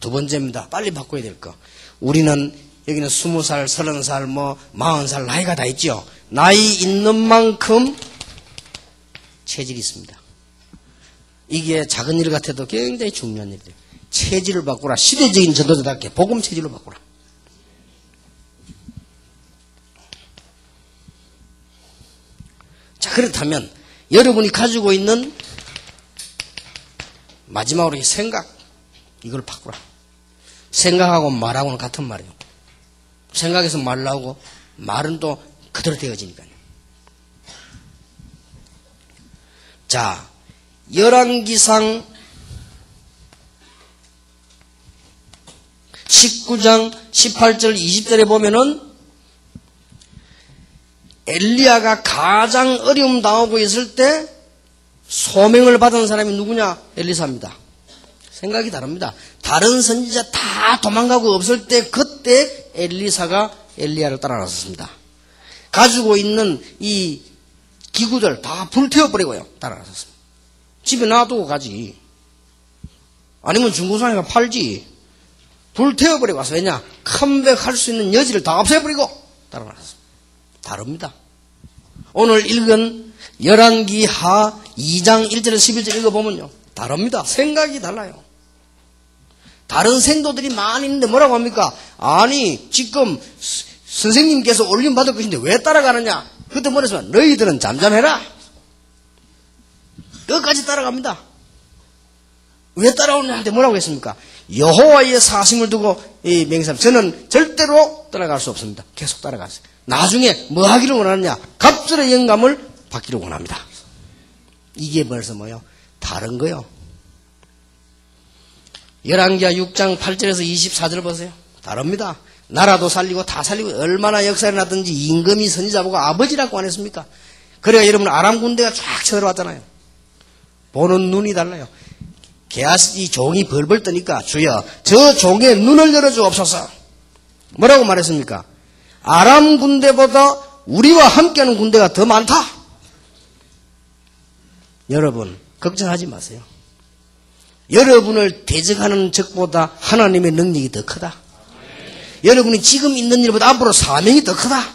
두 번째입니다. 빨리 바꿔야 될 거. 우리는 여기는 20살, 30살, 40살 나이가 다 있죠. 나이 있는 만큼 체질이 있습니다. 이게 작은 일 같아도 굉장히 중요한 일이에요. 체질을 바꾸라. 시대적인 전도자답게 복음 체질로 바꾸라. 자, 그렇다면 여러분이 가지고 있는 마지막으로 이 생각, 이걸 바꾸라. 생각하고 말하고는 같은 말이에요. 생각에서 말 나오고 말은 또 그대로 되어지니까요. 자, 열왕기상 19장 18절 20절에 보면은 엘리야가 가장 어려움 당하고 있을 때 소명을 받은 사람이 누구냐? 엘리사입니다. 생각이 다릅니다. 다른 선지자 다 도망가고 없을 때 그때 엘리사가 엘리야를 따라 나섰습니다. 가지고 있는 이 기구들 다 불태워버리고요. 따라 나섰습니다. 집에 놔두고 가지. 아니면 중고상에가 팔지. 불태워버리고 와서 왜냐? 컴백할 수 있는 여지를 다 없애버리고 따라 나섰습니다. 다릅니다. 오늘 읽은 열왕기하 2장 1절에서 11절 읽어보면요. 다릅니다. 생각이 달라요. 다른 생도들이 많이 있는데 뭐라고 합니까? 아니 지금 선생님께서 올림 받을 것인데 왜 따라가느냐? 그때 뭐랬으면 너희들은 잠잠해라. 끝까지 따라갑니다. 왜 따라오느냐한테 뭐라고 했습니까? 여호와의 사심을 두고 맹세합니다. 저는 절대로 따라갈 수 없습니다. 계속 따라갔어요. 나중에 뭐 하기를 원하느냐? 갑절의 영감을 받기를 원합니다. 이게 벌써 뭐요? 다른 거요. 열왕기하 6장 8절에서 24절 보세요. 다릅니다. 나라도 살리고 다 살리고 얼마나 역사를 났든지 임금이 선지자보고 아버지라고 안 했습니까? 그래야 여러분 아람 군대가 쫙 쳐들어왔잖아요. 보는 눈이 달라요. 게하시 종이 벌벌 떠니까 주여 저 종의 눈을 열어주옵소서. 뭐라고 말했습니까? 아람 군대보다 우리와 함께하는 군대가 더 많다. 여러분 걱정하지 마세요. 여러분을 대적하는 적보다 하나님의 능력이 더 크다. 여러분이 지금 있는 일보다 앞으로 사명이 더 크다.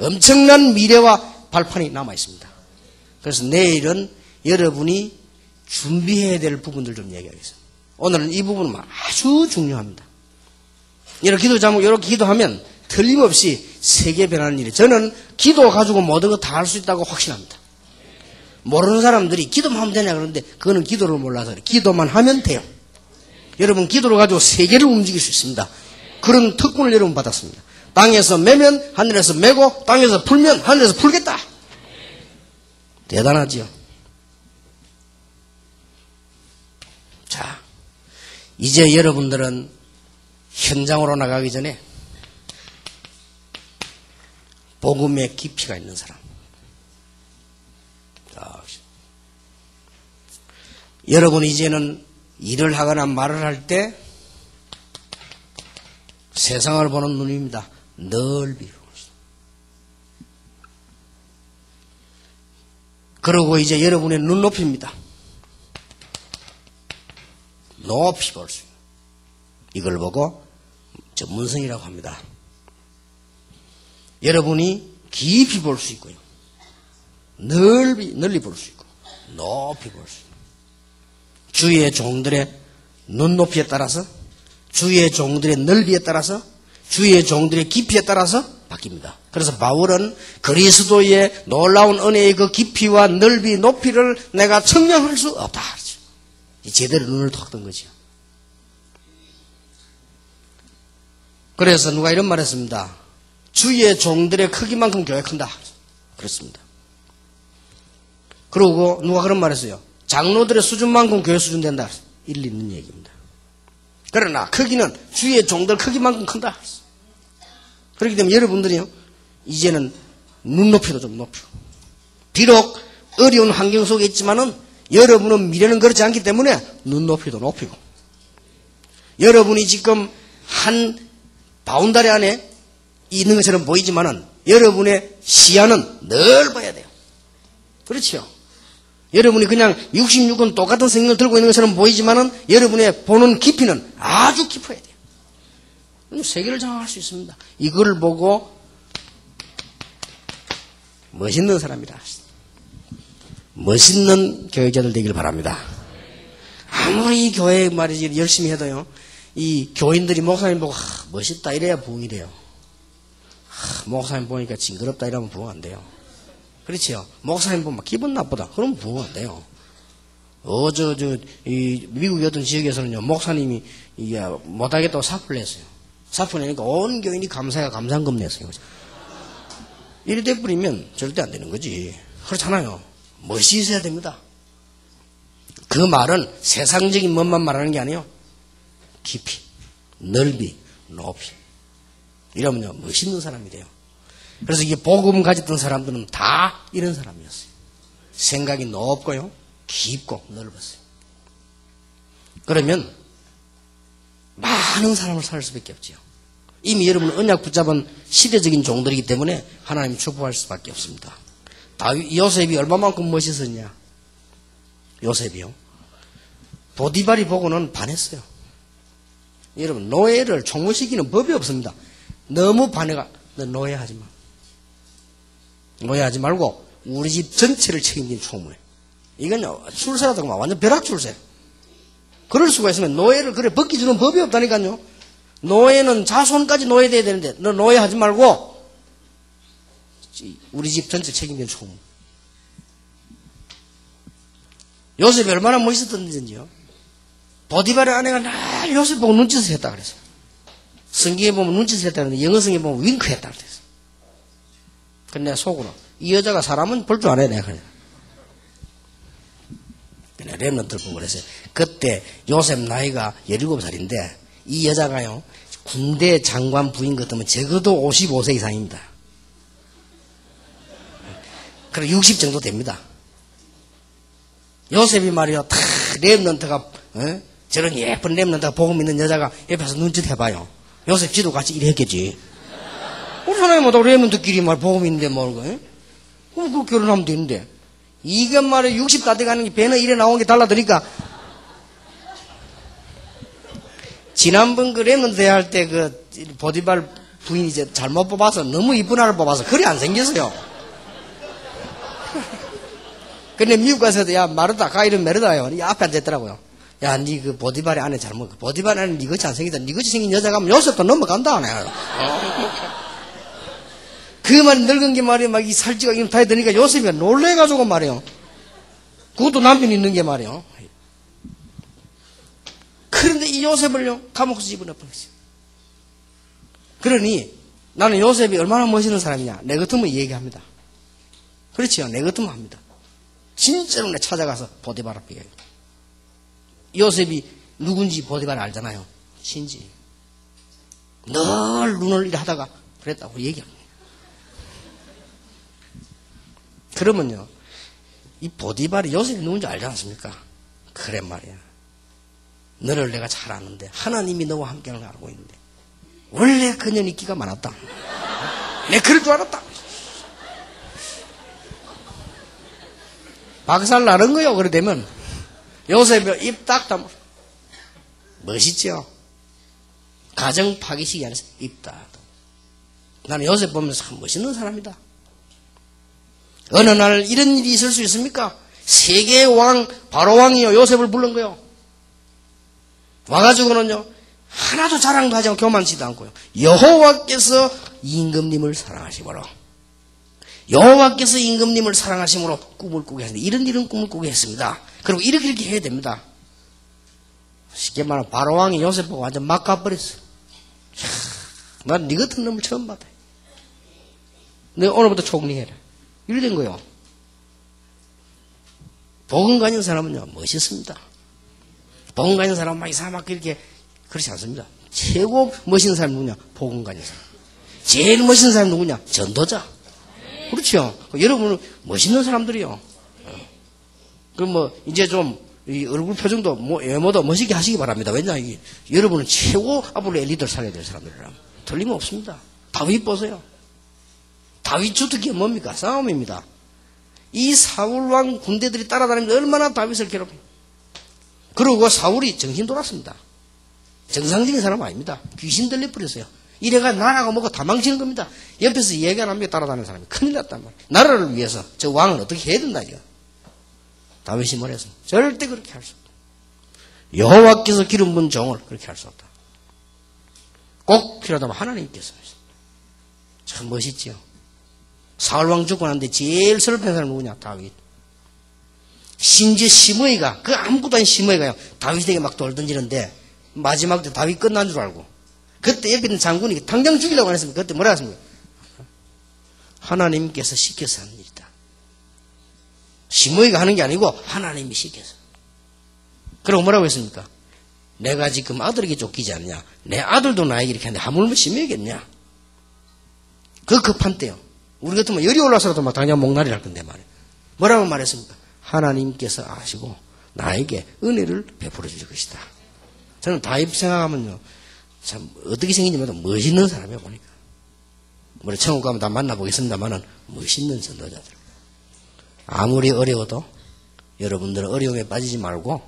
엄청난 미래와 발판이 남아 있습니다. 그래서 내일은 여러분이 준비해야 될 부분들 좀 얘기하겠습니다. 오늘은 이 부분은 아주 중요합니다. 이렇게 기도 제목 이렇게 기도하면 틀림없이 세계 변하는 일이. 저는 기도 가지고 모든 거 다 할 수 있다고 확신합니다. 모르는 사람들이 기도만 하면 되냐 그러는데 그거는 기도를 몰라서 그래요. 기도만 하면 돼요. 여러분 기도를 가지고 세계를 움직일 수 있습니다. 그런 특권을 여러분 받았습니다. 땅에서 매면 하늘에서 매고 땅에서 풀면 하늘에서 풀겠다. 대단하지요. 자, 이제 여러분들은 현장으로 나가기 전에 복음의 깊이가 있는 사람. 여러분 이제는 일을 하거나 말을 할 때 세상을 보는 눈입니다. 넓이. 그리고 이제 여러분의 눈높이입니다. 높이 볼 수 있어요. 이걸 보고 전문성이라고 합니다. 여러분이 깊이 볼 수 있고요. 널리 볼 수 있고 높이 볼 수 있고 주의 종들의 눈높이에 따라서 주의 종들의 넓이에 따라서 주의 종들의 깊이에 따라서 바뀝니다. 그래서 바울은 그리스도의 놀라운 은혜의 그 깊이와 넓이 높이를 내가 측량할 수 없다. 제대로 눈을 톡 뜬 거죠. 그래서 누가 이런 말 했습니다. 주의 종들의 크기만큼 교회 큰다. 그렇습니다. 그러고 누가 그런 말 했어요. 장로들의 수준만큼 교회 수준 된다. 일리 있는 얘기입니다. 그러나 크기는 주의 종들 크기만큼 큰다. 그렇기 때문에 여러분들이요, 이제는 눈높이도 좀 높이고, 비록 어려운 환경 속에 있지만은 여러분은 미래는 그렇지 않기 때문에 눈높이도 높이고, 여러분이 지금 한 바운다리 안에 있는 것처럼 보이지만은 여러분의 시야는 넓어야 돼요. 그렇죠? 여러분이 그냥 66은 똑같은 성경을 들고 있는 것처럼 보이지만은 여러분의 보는 깊이는 아주 깊어야 돼요. 세계를 장악할 수 있습니다. 이걸 보고 멋있는 사람이라. 멋있는 교회자들 되길 바랍니다. 아무리 교회 말이지 열심히 해도요, 이 교인들이 목사님 보고 멋있다 이래야 부흥이래요. 목사님 보니까 징그럽다 이러면 부흥 안 돼요. 그렇지요? 목사님 보면 기분 나쁘다. 그러면 부흥 안 돼요. 이 미국의 어떤 지역에서는요, 목사님이 이게 못하겠다고 사표를 냈어요. 사표 내니까 온 교인이 감사한금 냈어요. 이래 돼버리면 절대 안 되는 거지. 그렇잖아요. 멋이 있어야 됩니다. 그 말은 세상적인 멋만 말하는 게 아니에요. 깊이, 넓이, 높이. 이러면요, 멋있는 사람이 돼요. 그래서 이게 복음 가졌던 사람들은 다 이런 사람이었어요. 생각이 높고요, 깊고 넓었어요. 그러면 많은 사람을 살 수밖에 없지요. 이미 여러분은 언약 붙잡은 시대적인 종들이기 때문에 하나님이 축복할 수밖에 없습니다. 요셉이 얼마만큼 멋있었냐? 요셉이요, 보디발이 보고는 반했어요. 여러분, 노예를 총무시키는 법이 없습니다. 너무 반해가, 너 노예하지 마. 노예하지 말고 우리 집 전체를 책임진 총무해. 이건요, 출세라도 완전 벼락 출세. 그럴 수가 있으면 노예를 그래 벗기주는 법이 없다니까요. 노예는 자손까지 노예돼야 되는데 너 노예하지 말고 우리 집 전체 책임진 총무. 요셉이 얼마나 멋있었던지요. 보디발의 아내가 날 요셉 보고 눈짓을 했다 그랬어요. 성경에 보면 눈짓을 했다 그러는데 영어 성경에 보면 윙크했다 그랬어요. 근데 속으로 이 여자가 사람은 볼 줄 아네 내가 그래. 그냥 랩런트를 보고 그랬어요. 그때 요셉 나이가 17살인데 이 여자가요, 군대 장관 부인 같으면 적어도 55세 이상입니다. 그럼 60 정도 됩니다. 요셉이 말이요, 다 랩런트가 저런 예쁜 랩런트가 복음 있는 여자가 옆에서 눈짓 해봐요. 요셉 지도 같이 일했겠지. 우리 하나님마다 랩런트끼리 말 복음 있는데 뭘 그럼 그 결혼하면 되는데. 이게 말이야 60 다 돼가는 게 배는 이래 나온 게 달라드니까. 지난번 그 랩런트 대할 때 그 보디발 부인이 이제 잘못 뽑아서 너무 이쁜 아를 뽑아서 그리 안 생겼어요. 근데 미국 가서도 야 마르다 가이른 메르다요. 이 앞에 앉아있더라고요. 야 니 그 보디발의 아내 잘못 보디발 아내는 니같이 안 생기다. 니같이 생긴 여자가 하면 요셉도 넘어간다 하네. 그 말이 늙은 게 말이야 막 이 살찌가 이름 다 되니까 요셉이 놀래가지고 말이요. 그것도 남편이 있는 게 말이요. 그런데 이 요셉을요 감옥에서 집어넣어버렸어요. 그러니 나는 요셉이 얼마나 멋있는 사람이냐. 내 같으면 얘기합니다. 그렇지요. 내 같으면 합니다. 진짜로 내 찾아가서 보디발 앞에 얘기해요. 요셉이 누군지 보디발 알잖아요. 신지. 늘 눈을 이래 하다가 그랬다고 얘기합니다. 그러면요, 이 보디발이 요셉이 누군지 알지 않습니까? 그래 말이야. 너를 내가 잘 아는데 하나님이 너와 함께하는 걸 알고 있는데 원래 그년이 끼가 많았다. 내가 그럴 줄 알았다. 박살 나는 거요. 그래 되면 요셉이 입 딱 다물. 멋있죠? 가정 파기시기 안에서 입 딱. 나는 요셉 보면서 참 멋있는 사람이다. 어느 날 이런 일이 있을 수 있습니까? 세계의 왕 바로 왕이요 요셉을 부른 거요. 와가지고는요 하나도 자랑도 하지 않고 교만치도 않고요. 여호와께서 임금님을 사랑하시므로 여호와께서 임금님을 사랑하심으로 꿈을 꾸게 했는데 이런 꿈을 꾸게 했습니다. 그리고 이렇게 해야 됩니다. 쉽게 말하면 바로 왕이 요셉 보고 완전 막 가버렸어. 난 네 같은 놈을 처음 봤다. 내가 오늘부터 총리해라. 이래 된 거요. 복음 가진 사람은요, 멋있습니다. 복음 가진 사람은 막 이상하게 막 이렇게, 그렇지 않습니다. 최고 멋있는 사람이 누구냐? 복음 가진 사람. 제일 멋있는 사람이 누구냐? 전도자. 그렇죠. 여러분은 멋있는 사람들이요. 그럼 뭐, 이제 좀, 이 얼굴 표정도, 외모도 멋있게 하시기 바랍니다. 왜냐, 여러분은 최고 앞으로 엘리트를 살려야 될 사람들이라. 틀림없습니다. 다윗 보세요. 다윗 주특기가 뭡니까? 싸움입니다. 이 사울왕 군대들이 따라다니면서 얼마나 다윗을 괴롭혀요. 그러고 사울이 정신 돌았습니다. 정상적인 사람 아닙니다. 귀신 들려버렸어요. 이래가 나라가 뭐가 다 망치는 겁니다. 옆에서 얘기 안 하면 따라다니는 사람이 큰일 났단 말이에요. 나라를 위해서 저 왕은 어떻게 해야 된다 이거. 다윗이 뭐랬습니까? 절대 그렇게 할 수 없다. 여호와께서 기름 부은 종을 그렇게 할 수 없다. 꼭 필요하다면 하나님께서. 참 멋있죠. 사울왕 죽고 났는데 제일 슬픈 사람은 누구냐? 다윗. 심지어 시므이가, 그 아무것도 아닌 시므이가요, 다윗에게 막 돌 던지는데, 마지막 때 다윗 끝난 줄 알고, 그때 옆에 있는 장군이 당장 죽이려고 안 했습니까? 그때 뭐라 했습니까? 하나님께서 시켜서 하는 일이다. 시므이가 하는 게 아니고, 하나님이 시켜서. 그러고 뭐라고 했습니까? 내가 지금 아들에게 쫓기지 않냐? 내 아들도 나에게 이렇게 하는데, 하물며 시므이겠냐? 그 급한 때요. 우리 같으면 열이 올라서라도 막 당장 목날이 할 건데 말이에요. 뭐라고 말했습니까? 하나님께서 아시고 나에게 은혜를 베풀어 주실 것이다. 저는 다윗 생각하면요, 참 어떻게 생긴지 모르도 멋있는 사람이에요. 보니까 우리 천국 가면 다 만나보겠습니다만은 멋있는 전도자들. 아무리 어려워도 여러분들은 어려움에 빠지지 말고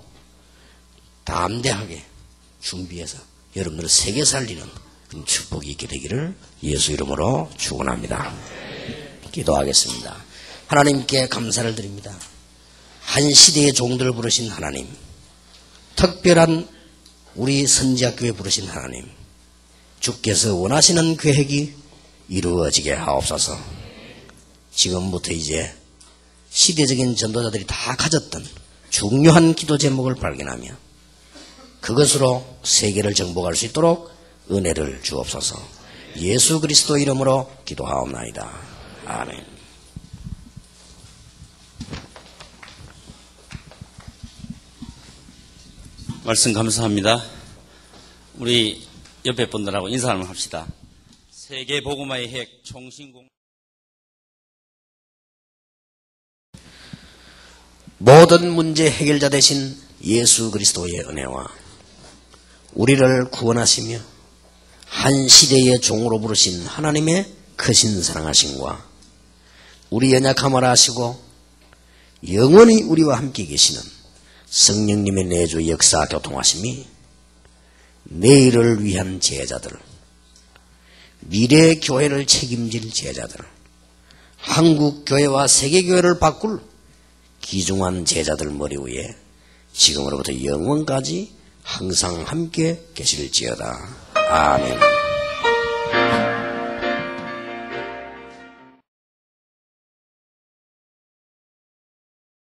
담대하게 준비해서 여러분들을 세계 살리는 그런 축복이 있게 되기를 예수 이름으로 축원합니다. 기도하겠습니다. 하나님께 감사를 드립니다. 한 시대의 종들을 부르신 하나님, 특별한 우리 선지학교에 부르신 하나님, 주께서 원하시는 계획이 이루어지게 하옵소서. 지금부터 이제 시대적인 전도자들이 다 가졌던 중요한 기도 제목을 발견하며 그것으로 세계를 정복할 수 있도록 은혜를 주옵소서. 예수 그리스도 이름으로 기도하옵나이다. 아멘. 말씀 감사합니다. 우리 옆에 분들하고 인사 한번 합시다. 세계 복음화의 핵 총신공. 모든 문제 해결자 되신 예수 그리스도의 은혜와 우리를 구원하시며 한 시대의 종으로 부르신 하나님의 크신 사랑하심과 우리 연약함을 아시고 영원히 우리와 함께 계시는 성령님의 내주 역사 교통하심이 내일을 위한 제자들, 미래 교회를 책임질 제자들, 한국 교회와 세계 교회를 바꿀 귀중한 제자들 머리 위에 지금으로부터 영원까지 항상 함께 계실지어다. 아멘.